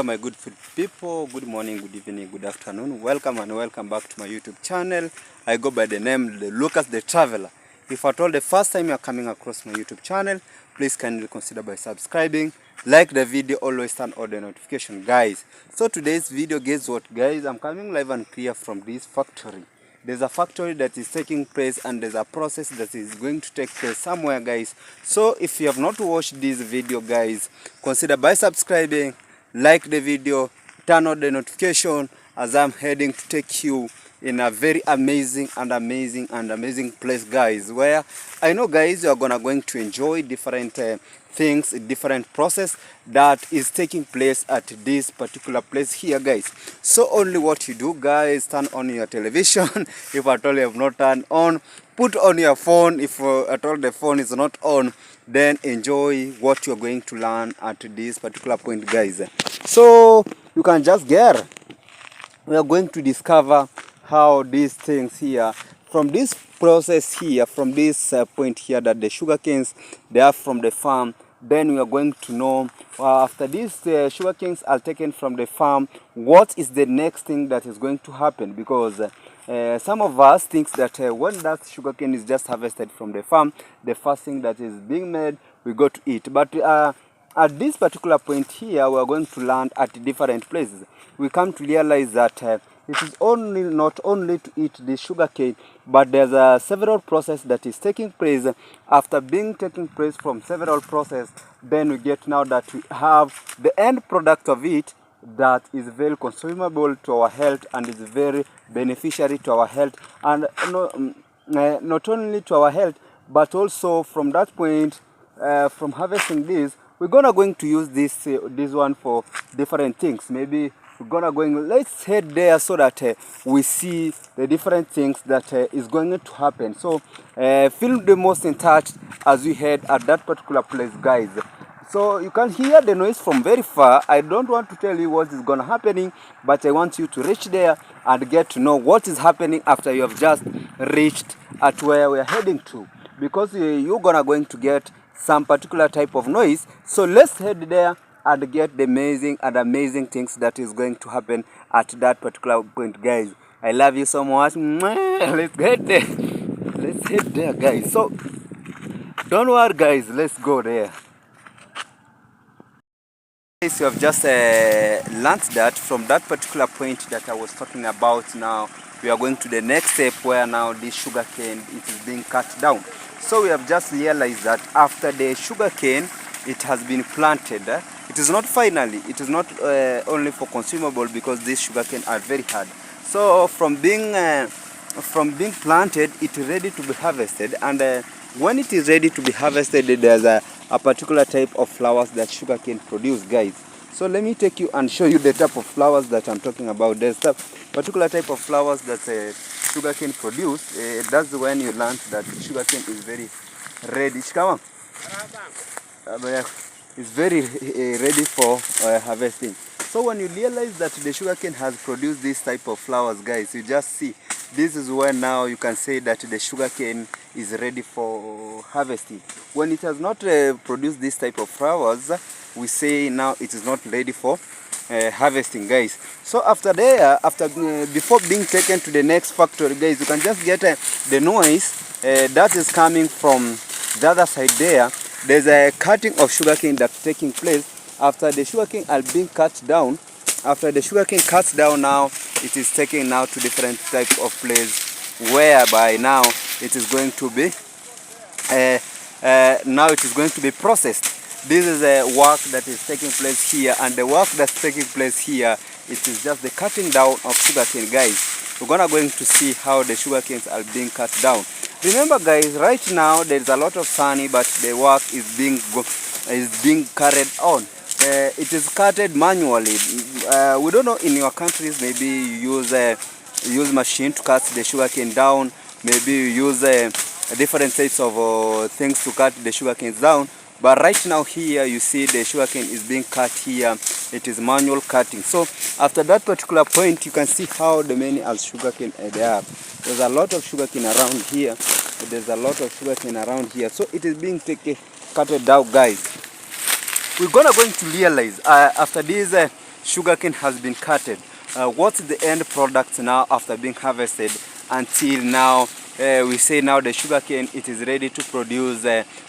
Hello my good food people, good morning, good evening, good afternoon. Welcome and welcome back to my YouTube channel. I go by the name Lucas the Traveler. If at all the first time you are coming across my YouTube channel, please kindly consider by subscribing, like the video, always turn on the notification guys. So today's video, guess what guys, I'm coming live and clear from this factory. There's a factory that is taking place and there's a process that is going to take place somewhere guys. So if you have not watched this video guys, consider by subscribing, like the video, turn on the notification as I'm heading to take you in a very amazing place guys, where I know guys you are going to enjoy different things, different process that is taking place at this particular place here guys. So only what you do guys, turn on your television if at all you have not turned on, put on your phone if at all the phone is not on, then enjoy what you're going to learn at this particular point guys. So you can just get, we are going to discover how these things here, from this process here, from this point here, that the sugar canes they are from the farm. Then we are going to know after these sugar canes are taken from the farm, what is the next thing that is going to happen, because some of us think that when that sugar cane is just harvested from the farm, the first thing that is being made, we go to eat. But at this particular point here, we are going to learn at different places. We come to realize that it is not only to eat the sugar cane, but there's a several process that is taking place. After being taking place from several process, then we get now that we have the end product of it that is very consumable to our health and is very beneficiary to our health, and not only to our health, but also from that point, from harvesting this, we're going to use this one for different things. Maybe let's head there so that we see the different things that is going to happen. So feel the most in touch as we head at that particular place guys. So you can hear the noise from very far. I don't want to tell you what is going to happening, but I want you to reach there and get to know what is happening after you have just reached at where we are heading to, because you're going to get some particular type of noise. So let's head there and get the amazing things that is going to happen at that particular point guys. I love you so much. Let's get there. Let's head there guys. So don't worry guys, let's go there. Guys, you have just learned that from that particular point that I was talking about. Now we are going to the next step, where now this sugar cane it is being cut down. So we have just realized that after the sugar cane it has been planted, it is not finally, it is not only for consumable, because these sugar cane are very hard. So from being planted, it is ready to be harvested, and when it is ready to be harvested, there's a particular type of flowers that sugar cane produce guys. So let me take you and show you the type of flowers that I'm talking about. There's a particular type of flowers that sugar cane produce. That's when you learn that sugar cane is very ready. Come on. It's very ready for harvesting. So when you realize that the sugar cane has produced this type of flowers guys, you just see, this is where now you can say that the sugar cane is ready for harvesting. When it has not produced this type of flowers, we say now it is not ready for harvesting guys. So after there, before being taken to the next factory guys, you can just get the noise that is coming from the other side there. There's a cutting of sugarcane that's taking place. After the sugarcane are being cut down, after the sugarcane cuts down, now it is taken now to different type of place, whereby now it is going to be processed. This is a work that is taking place here, and the work that's taking place here, it is just the cutting down of sugarcane guys. We're going to see how the sugarcanes are being cut down. Remember guys, right now there is a lot of sunny, but the work is being carried on. It is cutted manually. We don't know, in your countries maybe you use machine to cut the sugarcane down. Maybe you use different types of things to cut the sugarcanes down. But right now here you see the sugarcane is being cut here. It is manual cutting. So after that particular point, you can see how the many as sugarcane there are. There's a lot of sugarcane around here. There's a lot of sugarcane around here. So it is being cutted down, guys. We're going to realize after this sugarcane has been cutted. What's the end product now after being harvested until now? We say now the sugarcane, it is ready to produce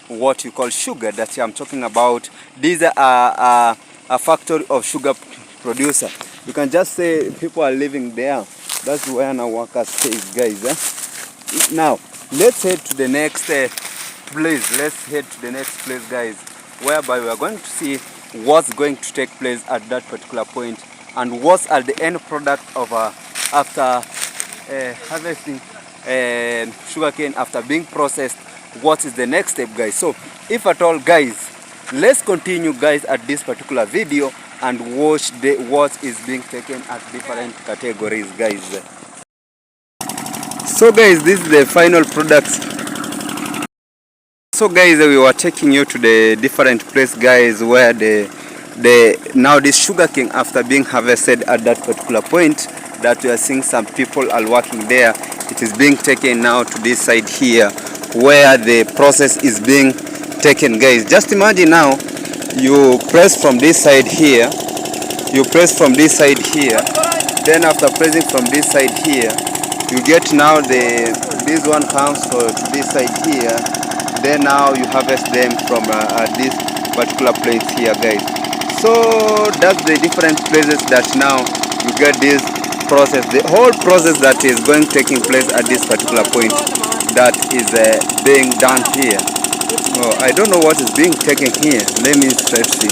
what you call sugar that I'm talking about. These are a factory of sugar producer. You can just say people are living there. That's where now workers stay, guys. Now let's head to the next place. Let's head to the next place, guys, whereby we are going to see what's going to take place at that particular point and what are the end product of after harvesting sugarcane, after being processed. What is the next step, guys? So if at all, guys, let's continue, guys, at this particular video and watch what is being taken at different categories, guys. So guys, this is the final products. So guys, we were taking you to the different place, guys, where now this sugarcane, after being harvested at that particular point, that we are seeing some people are working there. It is being taken now to this side here where the process is being taken, guys. Just imagine now you press from this side here, you press from this side here, then after pressing from this side here, you get now this one comes to this side here, then now you harvest them from this particular place here, guys. So that's the different places that now you get this process, the whole process that is taking place at this particular point that is being done here. Oh, I don't know what is being taken here. Let me try to see.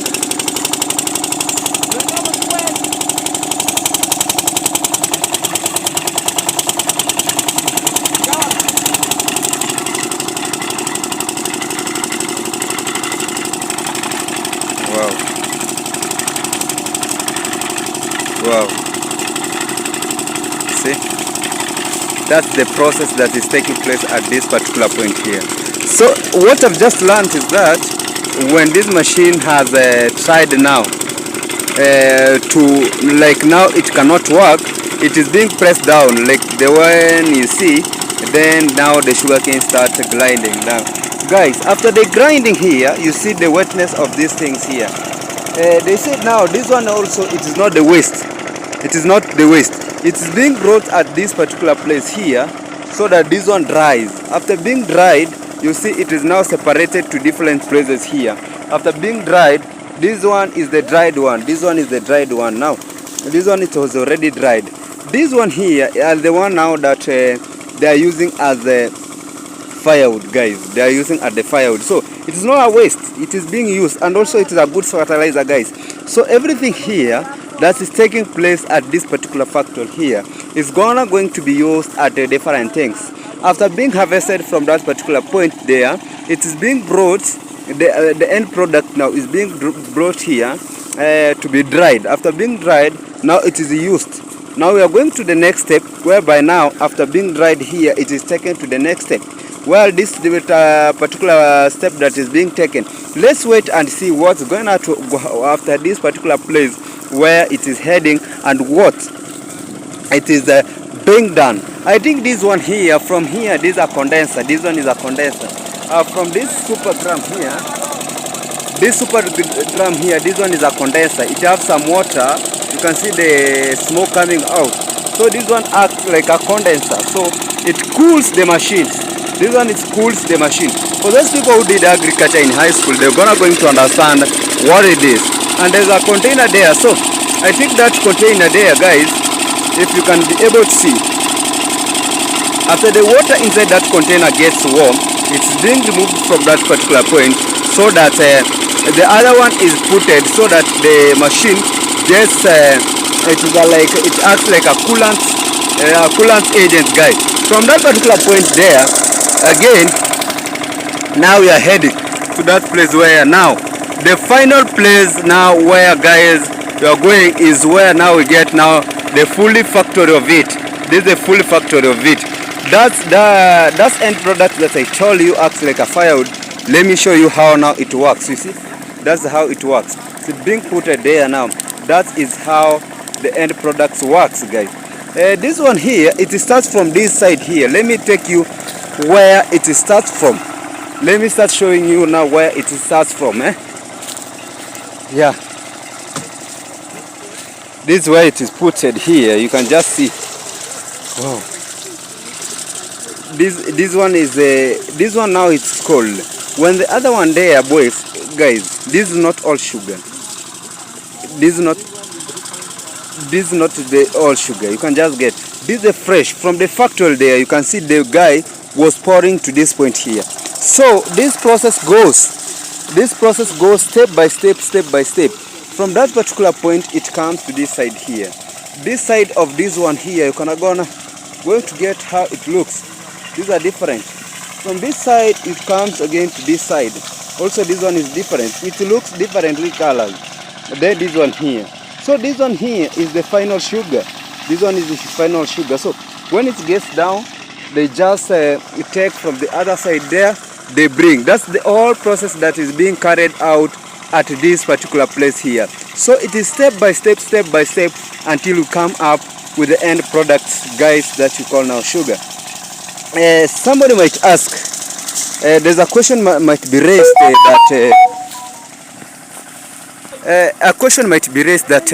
Wow. Wow. See? That's the process that is taking place at this particular point here. So what I've just learned is that when this machine has tried now to, like, now it cannot work, it is being pressed down like the one you see, then now the sugarcane starts grinding down. Guys, after the grinding here, you see the wetness of these things here. They said now this one also, it is not the waste. It is not the waste. It is being brought at this particular place here so that this one dries. After being dried, you see it is now separated to different places here. After being dried, this one is the dried one. This one is the dried one. Now, this one it was already dried. This one here are the one now that they are using as a firewood, guys. They are using as the firewood. So it is not a waste. It is being used, and also it is a good fertilizer, guys. So everything here that is taking place at this particular factory here is going to be used at the different things. After being harvested from that particular point there, it is being brought, the end product now is being brought here to be dried. After being dried, now it is used. Now we are going to the next step, whereby now after being dried here, it is taken to the next step. Well, this particular step that is being taken, let's wait and see what's going to after this particular place where it is heading and what it is being done. I think this one here, from here, this is a condenser. This one is a condenser. From this super drum here, this one is a condenser. It has some water. You can see the smoke coming out. So this one acts like a condenser. So it cools the machines. This one cools the machine. For those people who did agriculture in high school, they're going to understand what it is. And there's a container there. So I think that container there, guys, if you can be able to see, after the water inside that container gets warm, it's being removed from that particular point so that the other one is putted so that the machine just it acts like a coolant agent, guys. From that particular point there, again, now we are heading to that place where now the final place now where, guys, we are going is where now we get now the fully factory of it. This is the full factory of it. That's end product that I told you acts like a firewood. Let me show you how now it works. You see, that's how it works. It's being put there now. That is how the end product works, guys. This one here, it starts from this side here. Let me take you where it starts from. Let me start showing you now where it starts from. Yeah. This is where it is putted here. You can just see. Wow. This one is this one now it's cold. When the other one there, boys, guys, this is not all sugar. This is not the all sugar. You can just get this is fresh from the factory there. You can see the guy was pouring to this point here. So this process goes step by step, step by step. From that particular point, it comes to this side here. This side of this one here, you can going to get how it looks. These are different. From this side, it comes again to this side. Also, this one is different. It looks differently colored. Then this one here. So this one here is the final sugar. This one is the final sugar. So when it gets down, they just take from the other side there, they bring. That's the whole process that is being carried out at this particular place here. So it is step by step until you come up with the end products, guys, that you call now sugar. Somebody might ask, there's a question might be raised that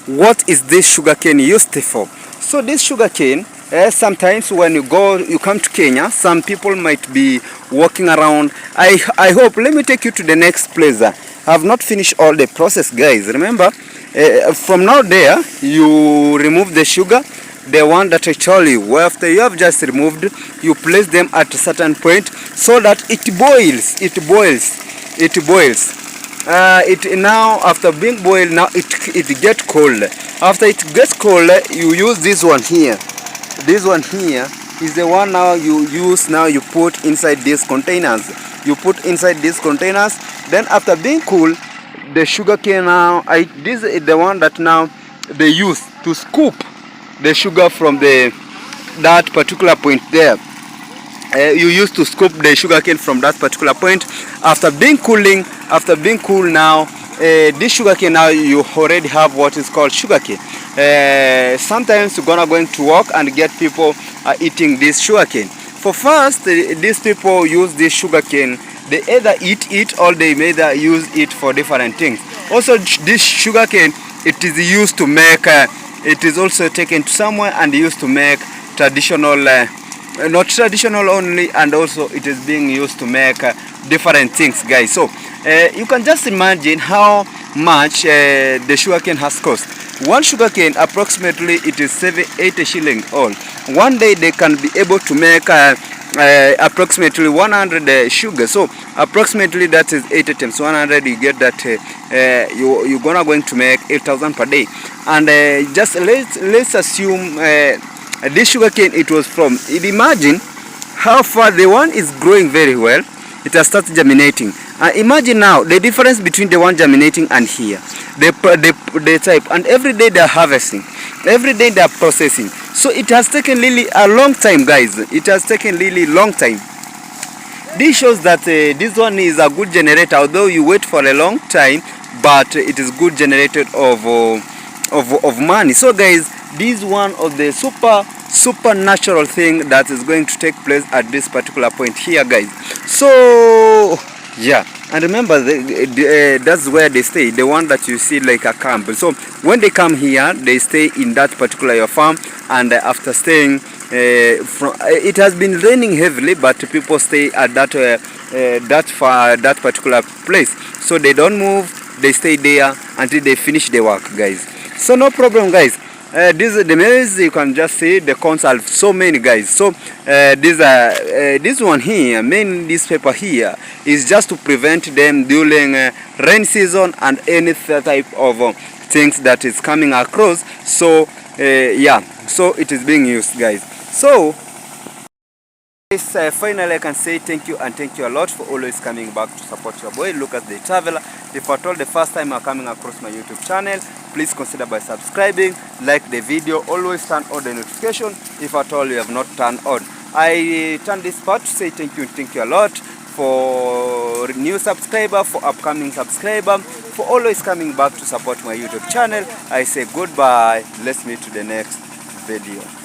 what is this sugarcane used for? So this sugarcane, sometimes when you come to Kenya, some people might be walking around. I hope, let me take you to the next place. I have not finished all the process, guys. Remember, from now there, you remove the sugar, the one that I told you. After you have just removed, you place them at a certain point so that it boils. It now, after being boiled, now it gets cold. After it gets cold, you use this one here. This one here is the one now you use. Now you put inside these containers. Then after being cool, the sugar cane now, this is the one that now they use to scoop the sugar from that particular point there. You used to scoop the sugar cane from that particular point. After being cool now, this sugar cane now you already have what is called sugar cane. Sometimes you're going to walk and get people eating this sugar cane. For first, these people use this sugar cane. They either eat it or they may either use it for different things. Also, this sugar cane, it is used to make. It is also taken to somewhere and used to make traditional. Not traditional only, and also it is being used to make different things, guys. So you can just imagine how much the sugarcane has cost. One sugarcane, approximately, it is 80 shillings all. One day they can be able to make approximately 100 sugar. So approximately that is 80 times 100. You get that you're going to make 8,000 per day. And just let's assume this sugarcane, it was from, imagine how far the one is growing very well. It has started germinating. Imagine now the difference between the one germinating and here, the type, and every day they are harvesting, every day they are processing. So it has taken really a long time, guys. It has taken really long time. This shows that this one is a good generator, although you wait for a long time, but it is good generator of money. So guys, this is one of the super natural thing that is going to take place at this particular point here, guys. So yeah, and remember that's where they stay, the one that you see like a camp. So when they come here, they stay in that particular farm, and after staying it has been raining heavily, but people stay at that particular place, so they don't move. They stay there until they finish the work, guys. So no problem, guys. The maize, you can just see the corns are so many, guys. So this one here, mainly this paper here, is just to prevent them during rain season and any type of things that is coming across. So yeah, so it is being used, guys. So finally, I can say thank you, and thank you a lot for always coming back to support your boy Lucas the Traveler. If at all the first time you are coming across my YouTube channel, please consider by subscribing, like the video, always turn on the notification if at all you have not turned on. I turn this part to say thank you a lot for new subscriber, for upcoming subscriber, for always coming back to support my YouTube channel. I say goodbye. Let's meet to the next video.